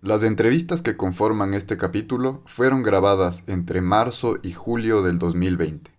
Las entrevistas que conforman este capítulo fueron grabadas entre marzo y julio del 2020.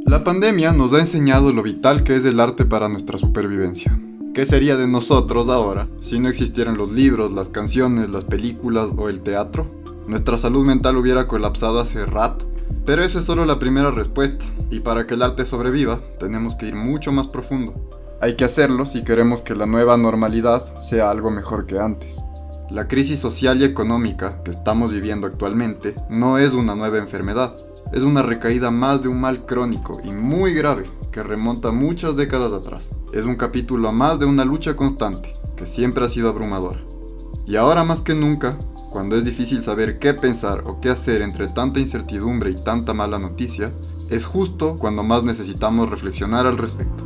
La pandemia nos ha enseñado lo vital que es el arte para nuestra supervivencia. ¿Qué sería de nosotros ahora si no existieran los libros, las canciones, las películas o el teatro? Nuestra salud mental hubiera colapsado hace rato. Pero eso es solo la primera respuesta, y para que el arte sobreviva, tenemos que ir mucho más profundo. Hay que hacerlo si queremos que la nueva normalidad sea algo mejor que antes. La crisis social y económica que estamos viviendo actualmente no es una nueva enfermedad, es una recaída más de un mal crónico y muy grave que remonta muchas décadas atrás. Es un capítulo más de una lucha constante que siempre ha sido abrumadora. Y ahora más que nunca, cuando es difícil saber qué pensar o qué hacer entre tanta incertidumbre y tanta mala noticia, es justo cuando más necesitamos reflexionar al respecto.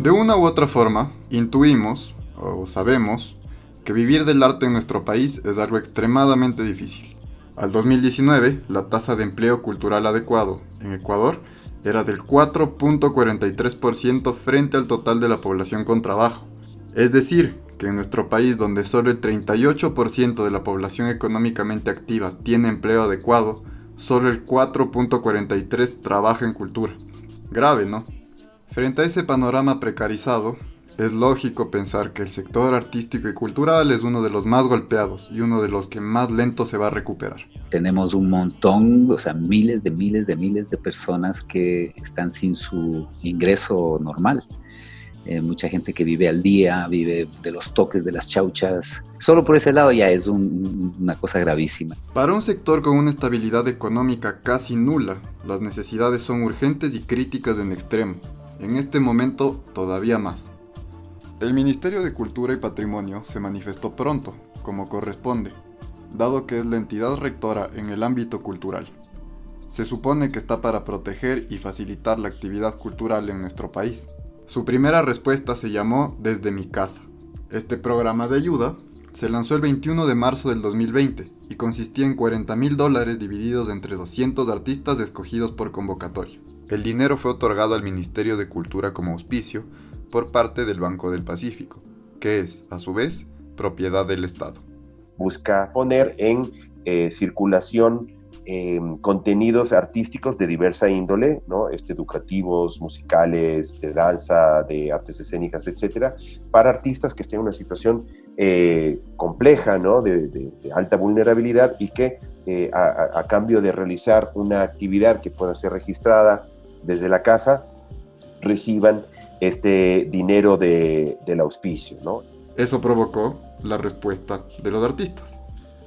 De una u otra forma, intuimos, o sabemos, que vivir del arte en nuestro país es algo extremadamente difícil. Al 2019, la tasa de empleo cultural adecuado en Ecuador era del 4.43% frente al total de la población con trabajo. Es decir, que en nuestro país, donde solo el 38% de la población económicamente activa tiene empleo adecuado, solo el 4.43% trabaja en cultura. Grave, ¿no? Frente a ese panorama precarizado, es lógico pensar que el sector artístico y cultural es uno de los más golpeados y uno de los que más lento se va a recuperar. Tenemos un montón, o sea, miles de personas que están sin su ingreso normal. Mucha gente que vive al día, vive de los toques de las chauchas. Solo por ese lado ya es una cosa gravísima. Para un sector con una estabilidad económica casi nula, las necesidades son urgentes y críticas en extremo. En este momento, todavía más. El Ministerio de Cultura y Patrimonio se manifestó pronto, como corresponde, dado que es la entidad rectora en el ámbito cultural. Se supone que está para proteger y facilitar la actividad cultural en nuestro país. Su primera respuesta se llamó Desde mi casa. Este programa de ayuda se lanzó el 21 de marzo del 2020 y consistía en $40,000 divididos entre 200 artistas escogidos por convocatoria. El dinero fue otorgado al Ministerio de Cultura como auspicio por parte del Banco del Pacífico, que es, a su vez, propiedad del Estado. Busca poner en circulación contenidos artísticos de diversa índole, ¿no? Educativos, musicales, de danza, de artes escénicas, etcétera, para artistas que estén en una situación compleja, ¿no? de alta vulnerabilidad y que a cambio de realizar una actividad que pueda ser registrada desde la casa, reciban este dinero del auspicio, ¿no? Eso provocó la respuesta de los artistas.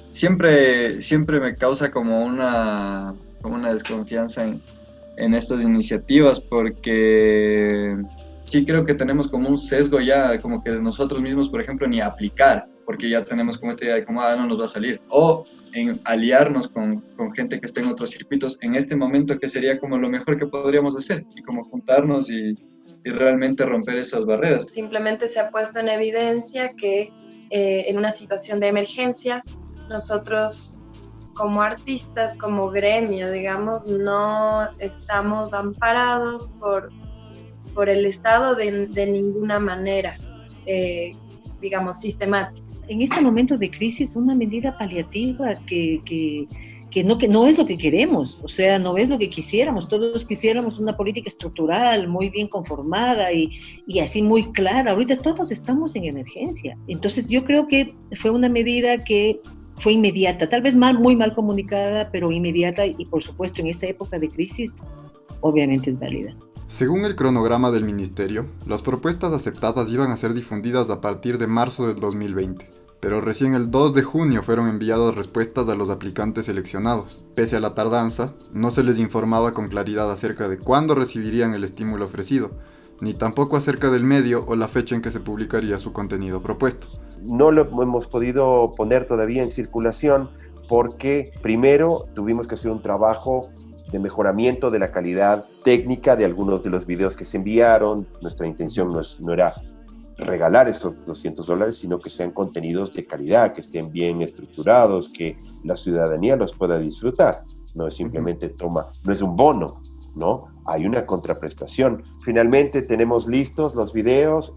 Siempre me causa como una desconfianza en estas iniciativas, porque sí creo que tenemos como un sesgo ya, como que nosotros mismos, por ejemplo, ni aplicar, porque ya tenemos como esta idea de cómo no nos va a salir, o en aliarnos con gente que esté en otros circuitos en este momento, que sería como lo mejor que podríamos hacer, y como juntarnos y realmente romper esas barreras. Simplemente se ha puesto en evidencia que en una situación de emergencia, nosotros como artistas, como gremio, digamos, no estamos amparados por el Estado de ninguna manera, digamos, sistemática. En este momento de crisis, una medida paliativa que no es lo que queremos, o sea, no es lo que quisiéramos. Todos quisiéramos una política estructural muy bien conformada y así muy clara. Ahorita todos estamos en emergencia. Entonces yo creo que fue una medida que fue inmediata, tal vez muy mal comunicada, pero inmediata, y por supuesto en esta época de crisis, obviamente es válida. Según el cronograma del ministerio, las propuestas aceptadas iban a ser difundidas a partir de marzo del 2020, pero recién el 2 de junio fueron enviadas respuestas a los aplicantes seleccionados. Pese a la tardanza, no se les informaba con claridad acerca de cuándo recibirían el estímulo ofrecido, ni tampoco acerca del medio o la fecha en que se publicaría su contenido propuesto. No lo hemos podido poner todavía en circulación porque primero tuvimos que hacer un trabajo de mejoramiento de la calidad técnica de algunos de los videos que se enviaron. Nuestra intención no era regalar esos $200, sino que sean contenidos de calidad, que estén bien estructurados, que la ciudadanía los pueda disfrutar. No es simplemente no es un bono, ¿no? Hay una contraprestación. Finalmente tenemos listos los videos,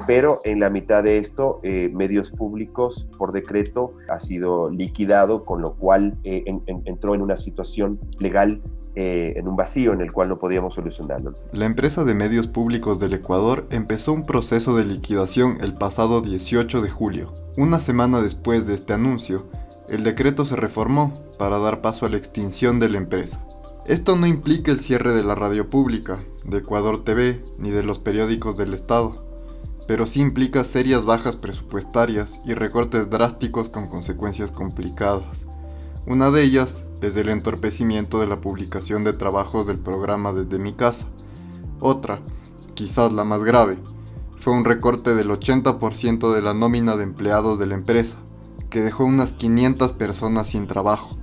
pero en la mitad de esto, medios públicos por decreto ha sido liquidado, con lo cual entró en una situación legal, en un vacío en el cual no podíamos solucionarlo. La empresa de medios públicos del Ecuador empezó un proceso de liquidación el pasado 18 de julio. Una semana después de este anuncio, el decreto se reformó para dar paso a la extinción de la empresa. Esto no implica el cierre de la radio pública, de Ecuador TV, ni de los periódicos del Estado, pero sí implica serias bajas presupuestarias y recortes drásticos con consecuencias complicadas. Una de ellas es el entorpecimiento de la publicación de trabajos del programa Desde Mi Casa. Otra, quizás la más grave, fue un recorte del 80% de la nómina de empleados de la empresa, que dejó unas 500 personas sin trabajo.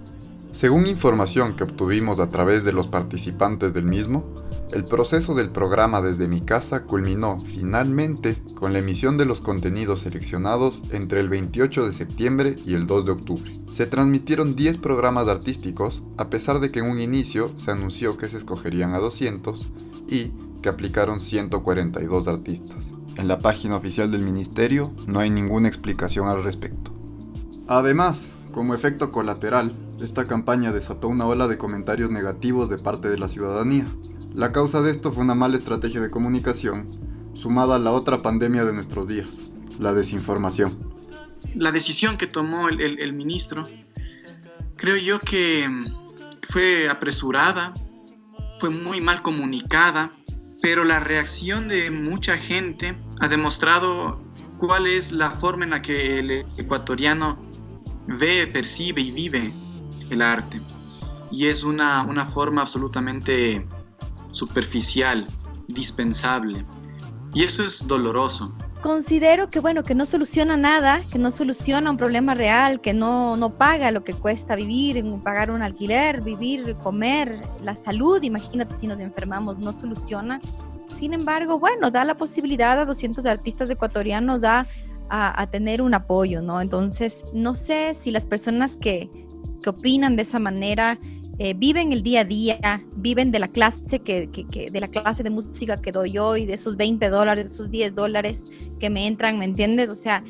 Según información que obtuvimos a través de los participantes del mismo, el proceso del programa Desde Mi Casa culminó finalmente con la emisión de los contenidos seleccionados entre el 28 de septiembre y el 2 de octubre. Se transmitieron 10 programas artísticos, a pesar de que en un inicio se anunció que se escogerían a 200 y que aplicaron 142 artistas. En la página oficial del ministerio no hay ninguna explicación al respecto. Además, como efecto colateral, esta campaña desató una ola de comentarios negativos de parte de la ciudadanía. La causa de esto fue una mala estrategia de comunicación, sumada a la otra pandemia de nuestros días, la desinformación. La decisión que tomó el ministro, creo yo que fue apresurada, fue muy mal comunicada, pero la reacción de mucha gente ha demostrado cuál es la forma en la que el ecuatoriano ve, percibe y vive el arte. Y es una forma absolutamente superficial, dispensable. Y eso es doloroso. Considero que que no soluciona nada, que no soluciona un problema real, que no paga lo que cuesta vivir, pagar un alquiler, vivir, comer, la salud, imagínate si nos enfermamos, no soluciona. Sin embargo, da la posibilidad a 200 artistas ecuatorianos a tener un apoyo, ¿no? Entonces, no sé si las personas que opinan de esa manera viven el día a día, viven de la clase de la clase de música que doy yo y de esos $20, de esos $10 que me entran, ¿me entiendes? O sea,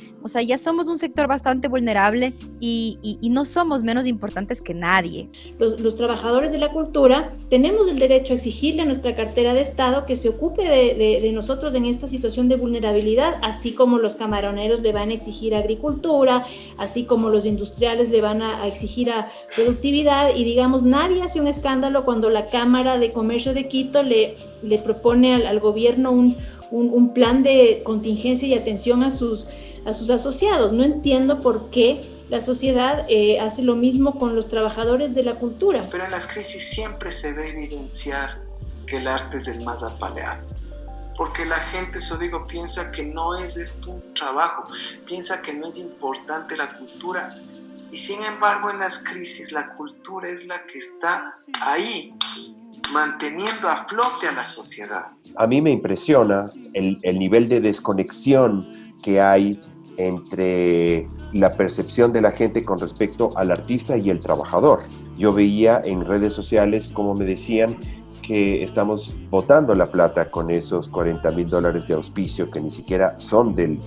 ya somos un sector bastante vulnerable y no somos menos importantes que nadie. Los trabajadores de la cultura tenemos el derecho a exigirle a nuestra cartera de Estado que se ocupe de nosotros en esta situación de vulnerabilidad, así como los camaroneros le van a exigir a agricultura, así como los industriales le van a exigir a productividad, y digamos, nadie hace un escándalo cuando la Cámara de Comercio de Quito le propone al gobierno un plan de contingencia y atención a sus asociados. No entiendo por qué la sociedad hace lo mismo con los trabajadores de la cultura. Pero en las crisis siempre se ve evidenciar que el arte es el más apaleado. Porque la gente, piensa que no es esto un trabajo, piensa que no es importante la cultura. Y sin embargo, en las crisis la cultura es la que está ahí, manteniendo a flote a la sociedad. A mí me impresiona el nivel de desconexión que hay entre la percepción de la gente con respecto al artista y el trabajador. Yo veía en redes sociales como me decían que estamos botando la plata con esos $40,000 de auspicio que ni siquiera son del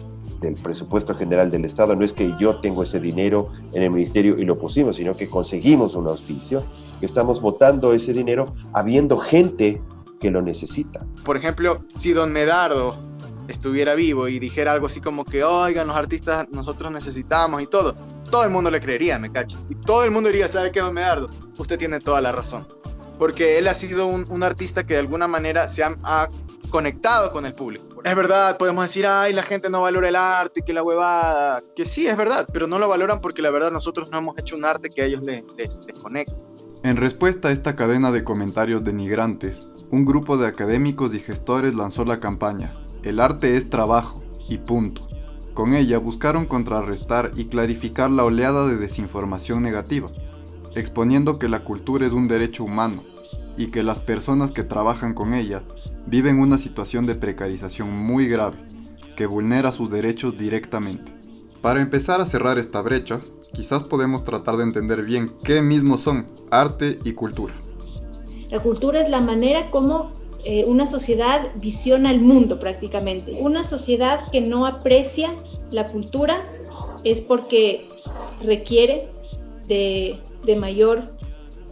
presupuesto general del Estado. No es que yo tengo ese dinero en el ministerio y lo pusimos, sino que conseguimos un auspicio. Estamos botando ese dinero habiendo gente que lo necesita. Por ejemplo, si Don Medardo estuviera vivo y dijera algo así como que, oigan, los artistas nosotros necesitamos y todo el mundo le creería, ¿me cachas? Y todo el mundo diría, ¿sabe qué, Don Medardo? Usted tiene toda la razón. Porque él ha sido un artista que de alguna manera se ha conectado con el público. Es verdad, podemos decir, ay, la gente no valora el arte, que la huevada, que sí, es verdad, pero no lo valoran porque la verdad nosotros no hemos hecho un arte que a ellos les conecte. En respuesta a esta cadena de comentarios denigrantes, un grupo de académicos y gestores lanzó la campaña El arte es trabajo, y punto. Con ella buscaron contrarrestar y clarificar la oleada de desinformación negativa, exponiendo que la cultura es un derecho humano y que las personas que trabajan con ella viven una situación de precarización muy grave, que vulnera sus derechos directamente. Para empezar a cerrar esta brecha, quizás podemos tratar de entender bien qué mismos son arte y cultura. La cultura es la manera como una sociedad visiona el mundo prácticamente. Una sociedad que no aprecia la cultura es porque requiere de mayor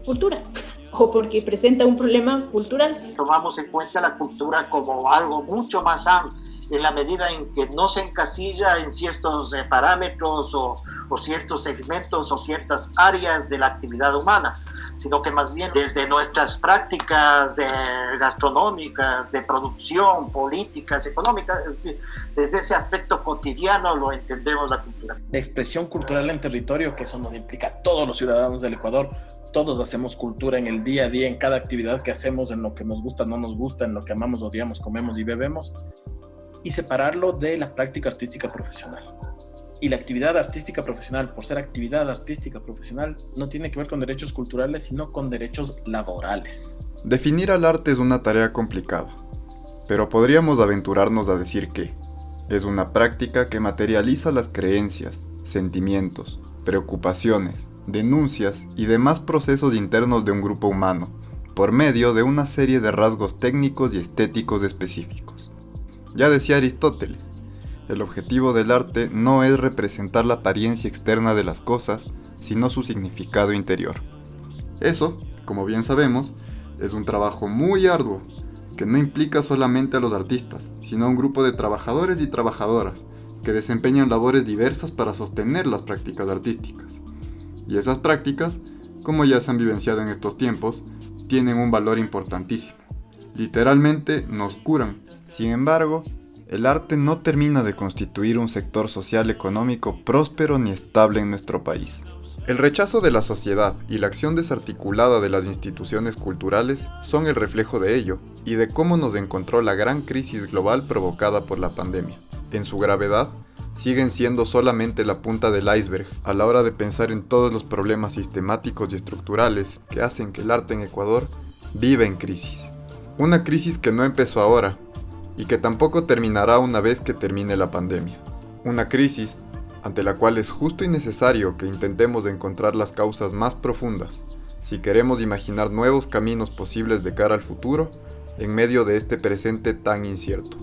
cultura o porque presenta un problema cultural. Tomamos en cuenta la cultura como algo mucho más amplio, en la medida en que no se encasilla en ciertos parámetros o ciertos segmentos o ciertas áreas de la actividad humana, sino que más bien desde nuestras prácticas gastronómicas, de producción, políticas, económicas, es decir, desde ese aspecto cotidiano lo entendemos la cultura. La expresión cultural en territorio, que eso nos implica a todos los ciudadanos del Ecuador. Todos hacemos cultura en el día a día, en cada actividad que hacemos, en lo que nos gusta, no nos gusta, en lo que amamos, odiamos, comemos y bebemos, y separarlo de la práctica artística profesional. Y la actividad artística profesional, por ser actividad artística profesional, no tiene que ver con derechos culturales, sino con derechos laborales. Definir al arte es una tarea complicada, pero podríamos aventurarnos a decir que es una práctica que materializa las creencias, sentimientos, preocupaciones, denuncias y demás procesos internos de un grupo humano, por medio de una serie de rasgos técnicos y estéticos específicos. Ya decía Aristóteles, el objetivo del arte no es representar la apariencia externa de las cosas, sino su significado interior. Eso, como bien sabemos, es un trabajo muy arduo, que no implica solamente a los artistas, sino a un grupo de trabajadores y trabajadoras, que desempeñan labores diversas para sostener las prácticas artísticas. Y esas prácticas, como ya se han vivenciado en estos tiempos, tienen un valor importantísimo. Literalmente nos curan. Sin embargo, el arte no termina de constituir un sector social económico próspero ni estable en nuestro país. El rechazo de la sociedad y la acción desarticulada de las instituciones culturales son el reflejo de ello y de cómo nos encontró la gran crisis global provocada por la pandemia. En su gravedad, siguen siendo solamente la punta del iceberg a la hora de pensar en todos los problemas sistemáticos y estructurales que hacen que el arte en Ecuador viva en crisis. Una crisis que no empezó ahora y que tampoco terminará una vez que termine la pandemia. Una crisis ante la cual es justo y necesario que intentemos encontrar las causas más profundas si queremos imaginar nuevos caminos posibles de cara al futuro en medio de este presente tan incierto.